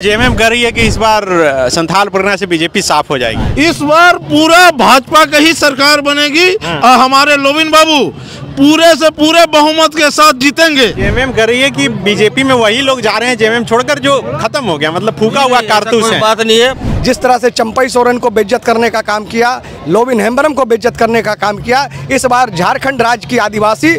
JMM कह रही है कि इस बार संथाल परगना से बीजेपी साफ हो जाएगी। इस बार पूरा भाजपा की ही सरकार बनेगी और हमारे लोबिन बाबू पूरे से पूरे बहुमत के साथ जीतेंगे। जेएमएम कह रही है कि बीजेपी में वही लोग जा रहे हैं जेएमएम छोड़कर जो खत्म हो गया, मतलब फूका हुआ कारतूस है। बात नहीं है। जिस तरह से चंपई सोरेन को बेइज्जत करने का काम किया, लोबिन हेम्ब्रम को बेइज्जत करने का काम किया, इस बार झारखंड राज्य की आदिवासी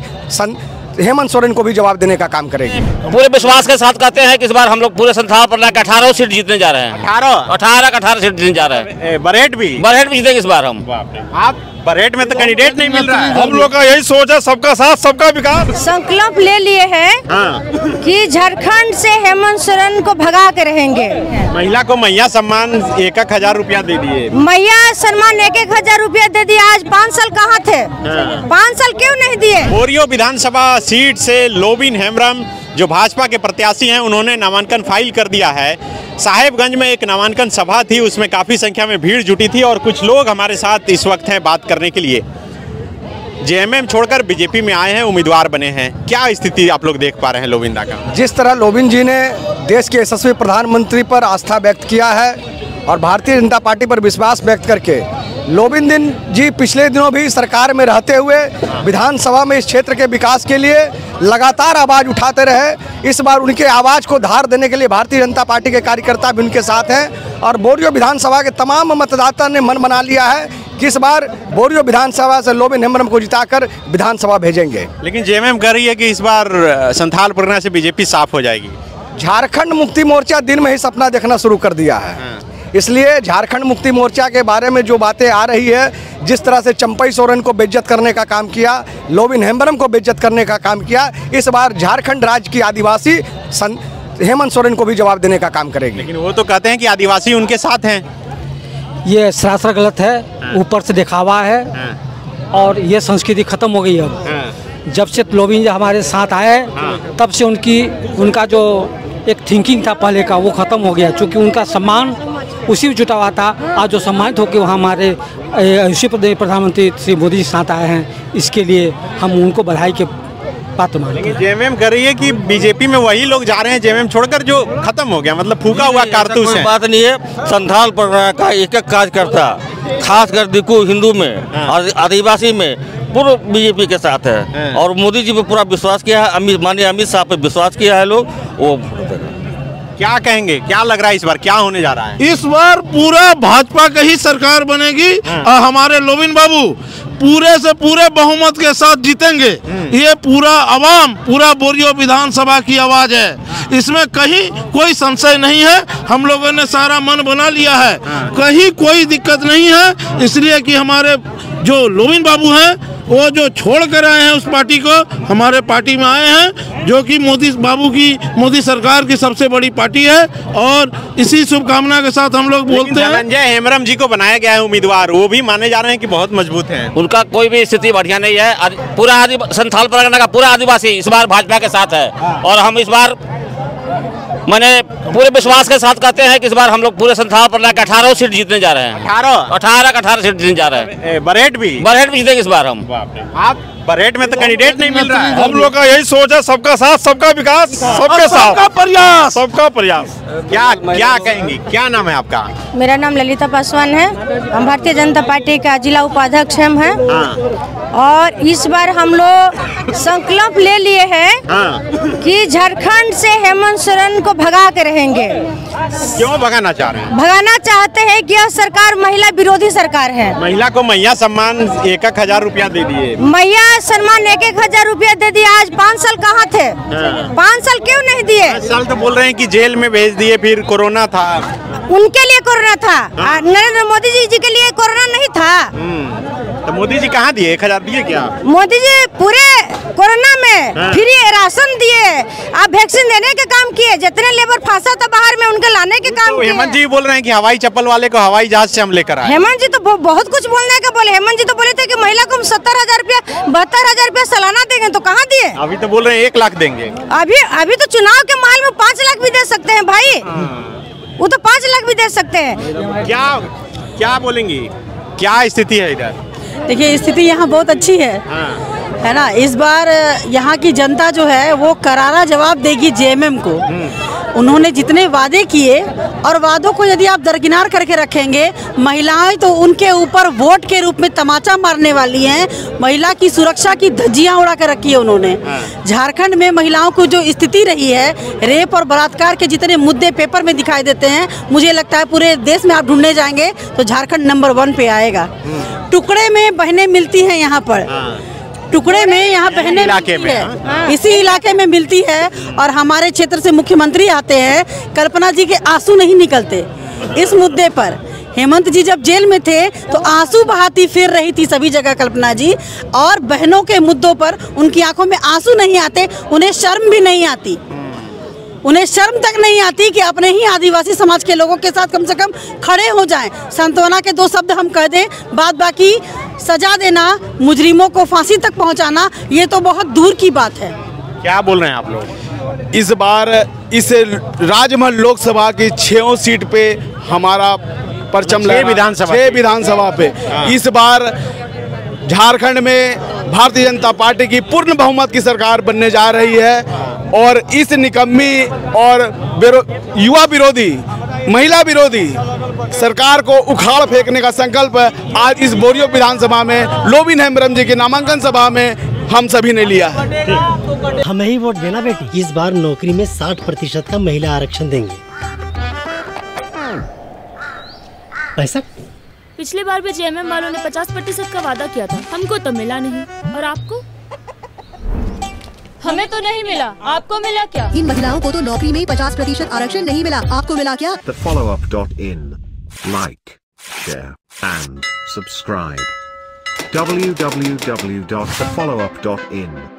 हेमंत सोरेन को भी जवाब देने का काम करेगी। पूरे विश्वास के साथ कहते हैं कि इस बार हम लोग पूरे संथाल परगना के 18 सीट जीतने जा रहे हैं। 18 सीट जीतने जा रहे हैं। बरहेट भी जीतेंगे इस बार हम। आप बरहेट में तो कैंडिडेट नहीं मिल रहा है। हम लोग का यही सोच है, सबका साथ सबका विकास। संकल्प ले लिए हैं कि झारखंड से हेमंत सोरेन को भगा के रहेंगे। महिला को मैया सम्मान 1,000 रुपया दे दिए। मैया सम्मान 1,000 रुपया दे दिया। आज 5 साल कहाँ थे? 5 साल क्यों नहीं दिए? बोरियो विधानसभा सीट से लोबिन हेम्ब्रम जो भाजपा के प्रत्याशी हैं, उन्होंने नामांकन फाइल कर दिया है। साहेबगंज में एक नामांकन सभा थी, उसमें काफ़ी संख्या में भीड़ जुटी थी और कुछ लोग हमारे साथ इस वक्त हैं बात करने के लिए। जेएमएम छोड़कर बीजेपी में आए हैं, उम्मीदवार बने हैं। क्या स्थिति आप लोग देख पा रहे हैं लोबिंदा का? जिस तरह लोबिन जी ने देश के यशस्वी प्रधानमंत्री पर आस्था व्यक्त किया है और भारतीय जनता पार्टी पर विश्वास व्यक्त करके लोबिन जी पिछले दिनों भी सरकार में रहते हुए विधानसभा में इस क्षेत्र के विकास के लिए लगातार आवाज़ उठाते रहे। इस बार उनके आवाज़ को धार देने के लिए भारतीय जनता पार्टी के कार्यकर्ता भी उनके साथ हैं और बोरियो विधानसभा के तमाम मतदाता ने मन बना लिया है कि इस बार बोरियो विधानसभा से लोबिन हेम्ब्रम को जिताकर विधानसभा भेजेंगे। लेकिन जेएमएम कह रही है कि इस बार संथाल परगना से बीजेपी साफ हो जाएगी। झारखंड मुक्ति मोर्चा दिन में ही सपना देखना शुरू कर दिया है। इसलिए झारखंड मुक्ति मोर्चा के बारे में जो बातें आ रही है, जिस तरह से चंपई सोरेन को बेइज्जत करने का काम किया, लोबिन हेम्ब्रम को बेइज्जत करने का काम किया, इस बार झारखंड राज्य की आदिवासी हेमंत सोरेन को भी जवाब देने का काम करेगी। लेकिन वो तो कहते हैं कि आदिवासी उनके साथ हैं। ये सरासर गलत है, ऊपर से दिखावा है और ये संस्कृति खत्म हो गई अब। जब से लोबिन जी हमारे साथ आए तब से उनका जो एक थिंकिंग था पहले का, वो ख़त्म हो गया। क्योंकि उनका सम्मान उसी में जुटा हुआ था। आज जो सम्मानित होकर वहाँ हमारे प्रधानमंत्री श्री मोदी जी साथ आए हैं, इसके लिए हम उनको बधाई के पात्र मानते हैं। जेएमएम कर रही है कि बीजेपी में वही लोग जा रहे हैं जेएमएम छोड़कर जो खत्म हो गया, मतलब फूका हुआ कारतूस है। बात नहीं है। संथाल परगना का एक कार्यकर्ता, खासकर दिकू हिंदू में और आदिवासी में पूरा बीजेपी के साथ है और मोदी जी पे पूरा विश्वास किया है। माननीय अमित शाह पे विश्वास किया है लोग। वो क्या कहेंगे, क्या लग रहा है इस बार क्या होने जा रहा है? इस बार पूरा भाजपा की ही सरकार बनेगी और हमारे लोबिन बाबू पूरे से पूरे बहुमत के साथ जीतेंगे। ये पूरा अवाम, पूरा बोरियो विधानसभा की आवाज है, इसमें कहीं कोई संशय नहीं है। हम लोगों ने सारा मन बना लिया है, कहीं कोई दिक्कत नहीं है। इसलिए कि हमारे जो लोबिन बाबू हैं वो जो छोड़ कर आए हैं उस पार्टी को, हमारे पार्टी में आए हैं, जो कि मोदी सरकार की सबसे बड़ी पार्टी है। और इसी शुभकामना के साथ हम लोग बोलते हैं। धनंजय हेम्ब्रम जी को बनाया गया है उम्मीदवार, वो भी माने जा रहे हैं कि बहुत मजबूत हैं। उनका कोई भी स्थिति बढ़िया नहीं है। पूरा संथाल परगना का पूरा आदिवासी इस बार भाजपा के साथ है और हम इस बार मैंने पूरे विश्वास के साथ कहते हैं कि इस बार हम लोग पूरे संथाल परगना के 18 सीट जीतने जा रहे हैं। 18 सीट जीतने जा रहे हैं। बरहेट भी जीतेंगे इस बार हम। आप बरहेट में तो कैंडिडेट नहीं मिल रहा है। हम लोग का यही सोच है, सबका साथ सबका विकास, सबके साथ सबका प्रयास। क्या कहेंगे, क्या नाम है आपका? मेरा नाम ललिता पासवान है। हम भारतीय जनता पार्टी का जिला उपाध्यक्ष हम हैं और इस बार हम लोग संकल्प ले लिए हैं कि झारखंड से हेमंत सोरेन को भगा के रहेंगे। क्यों भगाना चाह रहे हैं? भगाना चाहते हैं कि यह सरकार महिला विरोधी सरकार है। महिला को मैया सम्मान 1,000 रुपया दे दिए। मैया सम्मान 1,000 रुपया दे दिया। आज 5 साल कहाँ थे? 5 साल क्यों नहीं दिए? 5 साल तो बोल रहे हैं कि जेल में भेज दिए, फिर कोरोना था। उनके लिए कोरोना था, नरेंद्र मोदी जी के लिए कोरोना नहीं था। तो मोदी जी कहाँ दिए? 1,000 दिए क्या? मोदी जी पूरे कोरोना में फ्री राशन दिए, आप वैक्सीन देने के काम किए, जितने लेबर फंसा था बाहर में उनके लाने के काम किए। हेमंत जी बोल रहे हैं कि हवाई चप्पल वाले को हवाई जहाज से हम लेकर आए। हेमंत जी तो बहुत कुछ बोलने का बोले। हेमंत जी तो बोले थे कि महिला को हम 70,000 रुपया 72,000 रुपया सालाना देंगे, तो कहाँ दिए? अभी तो बोल रहे हैं 1 लाख देंगे। अभी तो चुनाव के माहौल में 5 लाख भी दे सकते हैं भाई। वो तो 5 लाख भी दे सकते हैं। क्या बोलेंगी, क्या स्थिति है इधर? देखिए, स्थिति यहाँ बहुत अच्छी है ना। इस बार यहाँ की जनता जो है वो करारा जवाब देगी जेएमएम को। उन्होंने जितने वादे किए और वादों को यदि आप दरकिनार करके रखेंगे, महिलाएं तो उनके ऊपर वोट के रूप में तमाचा मारने वाली हैं। महिला की सुरक्षा की धज्जियां उड़ा कर रखी है उन्होंने। झारखंड में महिलाओं को जो स्थिति रही है, रेप और बलात्कार के जितने मुद्दे पेपर में दिखाई देते हैं, मुझे लगता है पूरे देश में आप ढूंढने जाएंगे तो झारखंड नंबर 1 पे आएगा। टुकड़े में बहनें मिलती हैं यहाँ पर, टुकड़े में यहाँ बहनें मिलती है, इसी इलाके में मिलती है। और हमारे क्षेत्र से मुख्यमंत्री आते हैं, कल्पना जी के आंसू नहीं निकलते इस मुद्दे पर। हेमंत जी जब जेल में थे तो आंसू बहाती फिर रही थी सभी जगह कल्पना जी, और बहनों के मुद्दों पर उनकी आंखों में आंसू नहीं आते, उन्हें शर्म भी नहीं आती, उन्हें शर्म तक नहीं आती कि अपने ही आदिवासी समाज के लोगों के साथ कम से कम खड़े हो जाएं। सांत्वना के 2 शब्द हम कह दें, बाद बाकी सजा देना, मुजरिमों को फांसी तक पहुंचाना, ये तो बहुत दूर की बात है। क्या बोल रहे हैं आप लोग? इस बार इस राजमहल लोकसभा की 6 सीट पे हमारा परचम लगा, 6 विधानसभा पे इस बार झारखंड में भारतीय जनता पार्टी की पूर्ण बहुमत की सरकार बनने जा रही है। और इस निकम्मी और युवा विरोधी, महिला विरोधी सरकार को उखाड़ फेंकने का संकल्प आज इस बोरियो विधानसभा में लोबिन हेम्ब्रम जी की नामांकन सभा में हम सभी ने लिया है। हमें ही वोट देना बेटी। इस बार नौकरी में 60% का महिला आरक्षण देंगे। पैसा पिछली बार भी जेएमएम वालों ने 50% का वादा किया था, हमको तो मिला नहीं। और आपको? हमें तो नहीं मिला, आपको मिला क्या? इन महिलाओं को तो नौकरी में 50% आरक्षण नहीं मिला, आपको मिला क्या? TheFollowUp.in. Like, share and subscribe. www.thefollowup.in